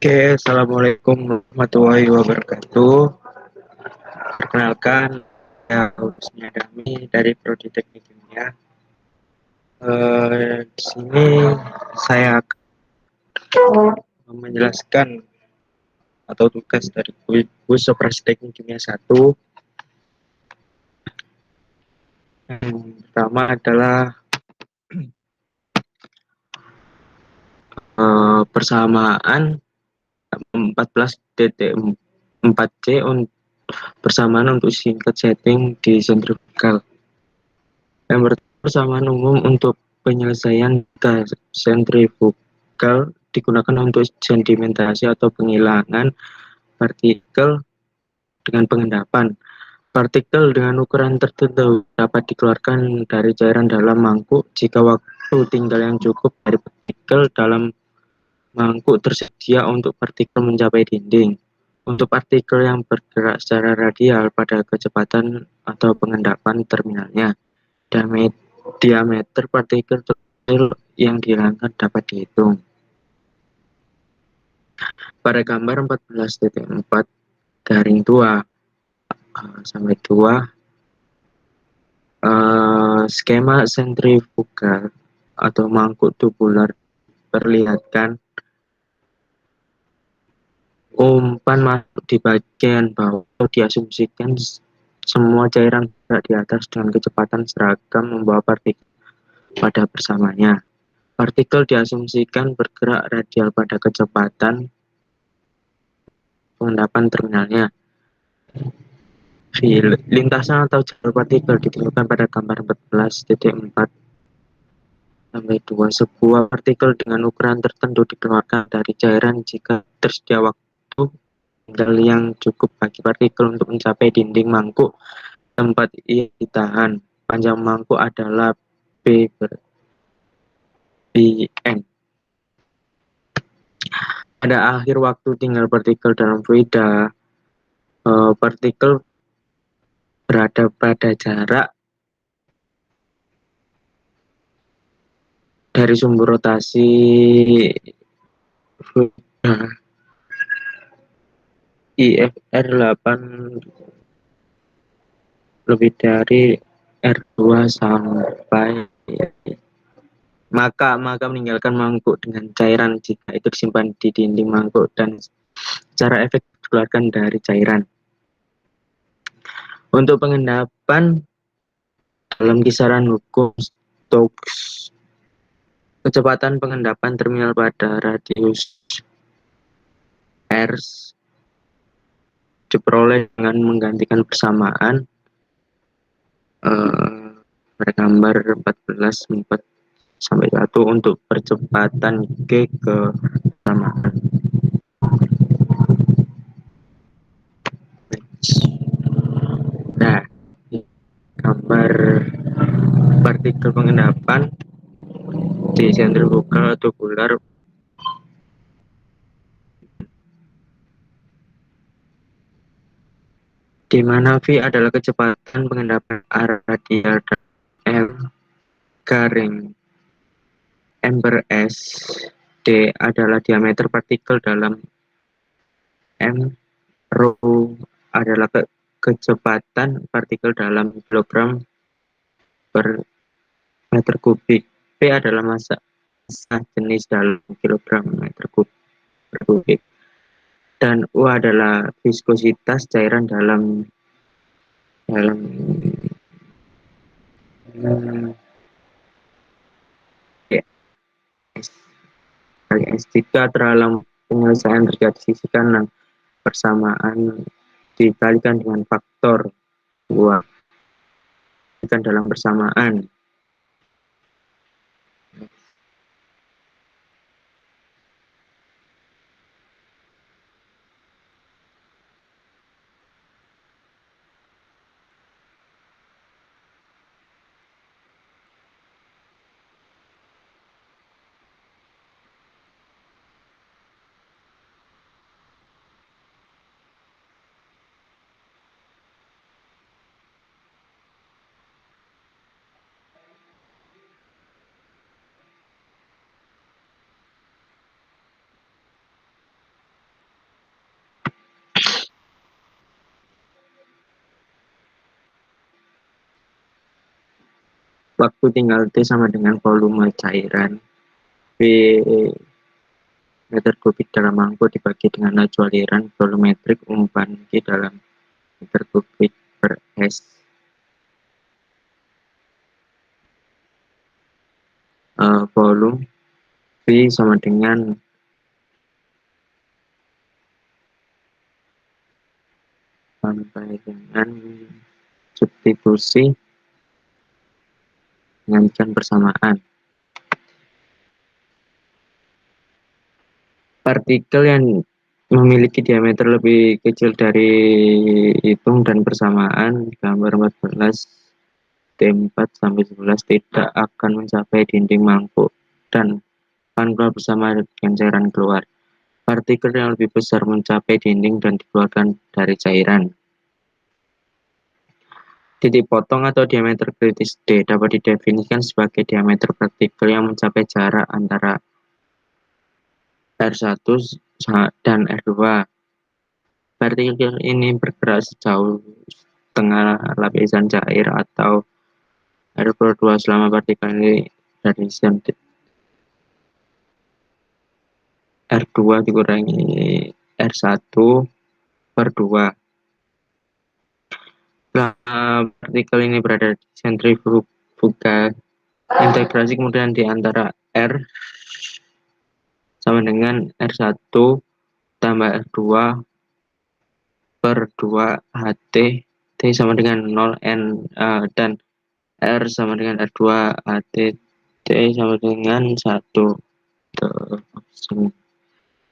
Oke, Assalamualaikum warahmatullahi wabarakatuh. Perkenalkan, saya Husni Adami dari Prodi Teknik Kimia. Di sini saya akan menjelaskan atau tugas dari Bus Operasi Teknik Kimia 1. Yang pertama adalah persamaan 14.4C persamaan untuk singkat setting di sentrifugal. Yang pertama, persamaan umum untuk penyelesaian gas sentrifugal digunakan untuk sedimentasi atau penghilangan partikel dengan pengendapan. Partikel dengan ukuran tertentu dapat dikeluarkan dari cairan dalam mangkuk jika waktu tinggal yang cukup dari partikel dalam mangkuk tersedia untuk partikel mencapai dinding. Untuk partikel yang bergerak secara radial pada kecepatan atau pengendapan terminalnya, diameter partikel terkecil yang dihilangkan dapat dihitung. Pada gambar 14.4 garing 2 sampai 2, skema sentrifugal atau mangkuk tubular perlihatkan umpan masuk di bagian bawah. Diasumsikan semua cairan bergerak di atas dengan kecepatan seragam membawa partikel pada bersamanya. Partikel diasumsikan bergerak radial pada kecepatan pengendapan terminalnya. Lintasan atau jalur partikel ditentukan pada gambar 14.4 sampai 2. Sebuah partikel dengan ukuran tertentu dikeluarkan dari cairan jika tersedia waktu tinggal yang cukup bagi partikel untuk mencapai dinding mangkuk tempat ia ditahan. Panjang mangkuk adalah B ber N. Pada akhir waktu tinggal partikel dalam fluida, partikel berada pada jarak dari sumber rotasi fluida IFR 8 lebih dari R2 sampai maka meninggalkan mangkuk dengan cairan jika itu disimpan di dinding mangkuk dan secara efektif dikeluarkan dari cairan. Untuk pengendapan dalam kisaran hukum Stokes, kecepatan pengendapan terminal pada radius R diperoleh dengan menggantikan persamaan pada gambar 14.4 sampai 1 untuk percepatan G ke persamaan. Nah, gambar partikel pengendapan di sentrifugal tubular di mana V adalah kecepatan pengendapan arah radial dan M garing M per S D adalah diameter partikel dalam M rho adalah kecepatan partikel dalam kilogram per meter kubik. P adalah massa jenis dalam kilogram meter kubik. Dan U adalah viskositas cairan dalam kali S. Jika dalam penyelesaian terjadi sisi kanan, persamaan dikalikan dengan faktor 2 dalam persamaan. Waktu tinggal T sama dengan volume cairan. V meter kubik dalam mangkuk dibagi dengan laju aliran volumetrik umpan Q dalam meter kubik per S. Volume V sama dengan sampai dengan substitusi dengan persamaan. Partikel yang memiliki diameter lebih kecil dari hitung dan persamaan gambar 14 T4 sampai 11 tidak akan mencapai dinding mangkuk dan akan keluar bersama dengan cairan keluar. Partikel yang lebih besar mencapai dinding dan dikeluarkan dari cairan. Titik potong atau diameter kritis D dapat didefinisikan sebagai diameter partikel yang mencapai jarak antara R1 dan R2. Partikel ini bergerak sejauh setengah lapisan cair atau R2 selama partikel ini dari R2 dikurangi R1 per 2. Partikel ini berada di sentrifuga integrasi kemudian di antara R sama dengan R1 tambah R2 per 2 HT T sama dengan 0 N dan R sama dengan R2 HT T sama dengan 1.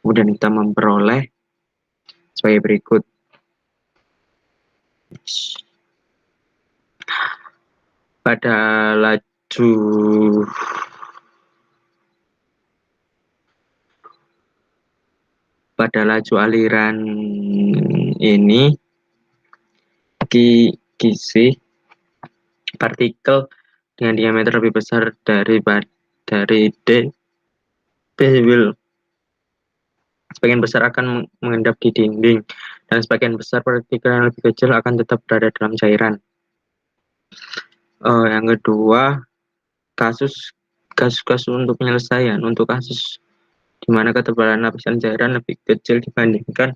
Kemudian kita memperoleh sebagai berikut. Pada laju aliran ini Gc partikel dengan diameter lebih besar dari D will sebagian besar akan mengendap di dinding dan sebagian besar partikel yang lebih kecil akan tetap berada dalam cairan. Yang kedua, kasus untuk penyelesaian untuk kasus di mana ketebalan lapisan cairan lebih kecil dibandingkan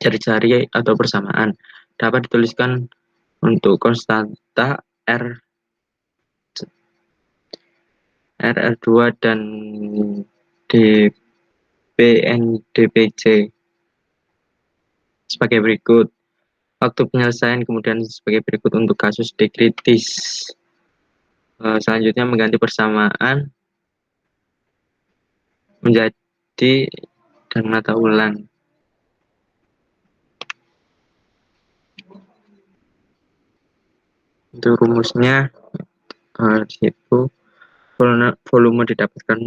jari-jari atau persamaan dapat dituliskan untuk konstanta RR2 dan dPNdPc sebagai berikut. Waktu penyelesaian kemudian sebagai berikut untuk kasus D kritis. Selanjutnya mengganti persamaan menjadi dan mata ulang. Itu rumusnya di situ volume didapatkan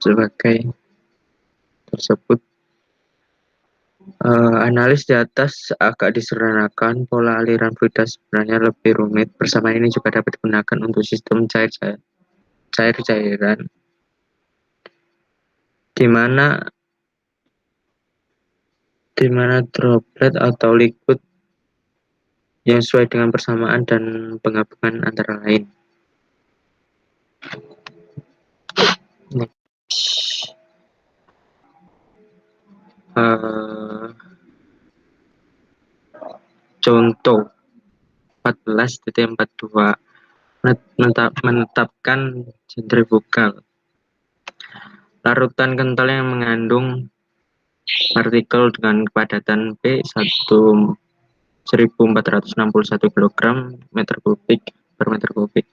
sebagai tersebut. Analis di atas agak disederhanakan, pola aliran fluiditas sebenarnya lebih rumit. Persamaan ini juga dapat digunakan untuk sistem cair-cairan, di mana droplet atau liquid yang sesuai dengan persamaan dan penggabungan antara lain. Contoh 14.42 menetapkan sentrifugal. Larutan kental yang mengandung partikel dengan kepadatan P 1461 kg meter kubik per meter kubik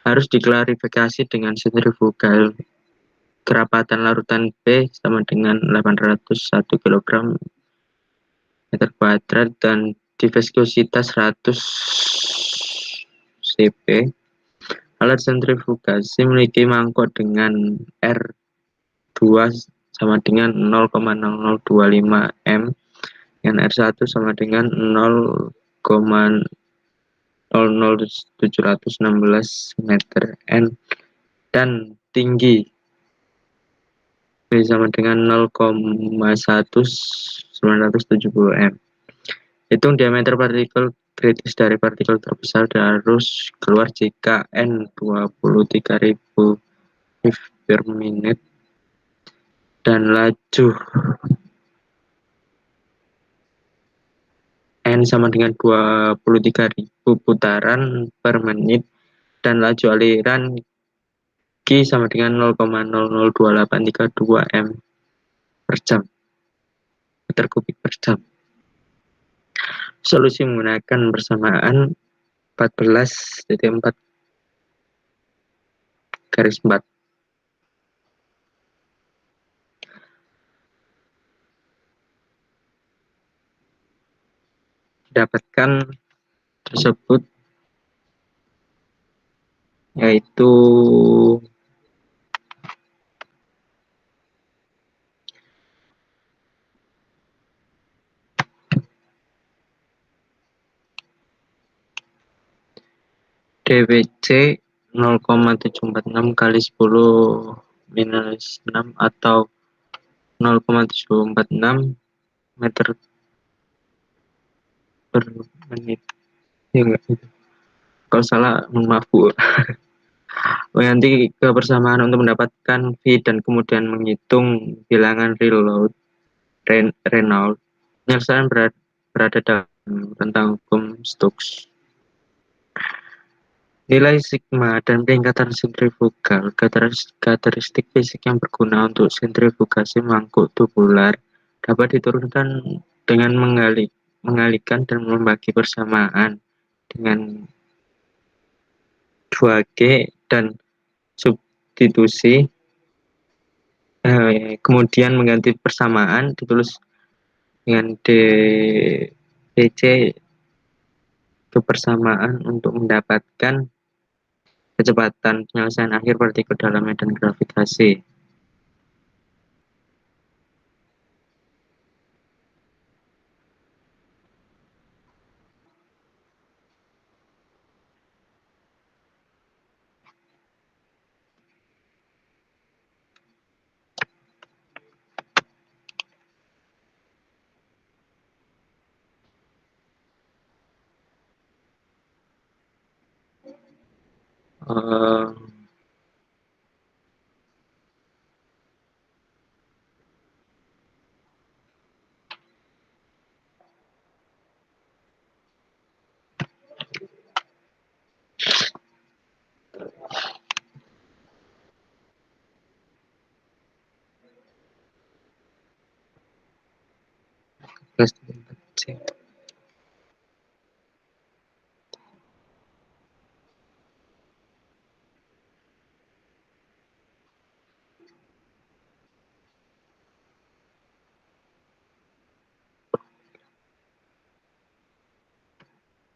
harus diklarifikasi dengan sentrifugal. Kerapatan larutan P sama dengan 801 kg meter kuadrat dan viskositas 100 cp. Alat sentrifugasi memiliki mangkok dengan R2 sama dengan 0,0025 M dan R1 sama dengan 0,00716 meter N dan tinggi B sama dengan 0,1970 M. Hitung diameter partikel kritis dari partikel terbesar harus keluar jika N 23.000 MIV per menit dan laju N sama dengan 23.000 putaran per menit dan laju aliran Q sama dengan 0,002832 M per jam, meter kubik per jam. Solusi menggunakan persamaan 14.4 garis 4. Dapatkan tersebut yaitu DWC 0,746 kali 10 minus 6 atau 0,746 meter per menit. Ya enggak gitu. Kalau salah, maaf Bu. Nanti ke persamaan untuk mendapatkan V dan kemudian menghitung bilangan Reynolds. Penyelesaian berada dalam rentang hukum Stokes. Nilai sigma dan peningkatan sentrifugal, karakteristik fisik yang berguna untuk sentrifugasi mangkuk tubular, dapat diturunkan dengan mengalihkan dan membagi persamaan dengan 2G dan substitusi, kemudian mengganti persamaan ditulis dengan DC kebersamaan untuk mendapatkan kecepatan penyelesaian akhir partikel dalam medan gravitasi. Uh,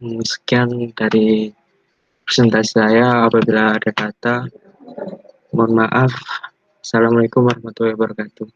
Sekian dari presentasi saya. Apabila ada kata, mohon maaf. Assalamualaikum warahmatullahi wabarakatuh.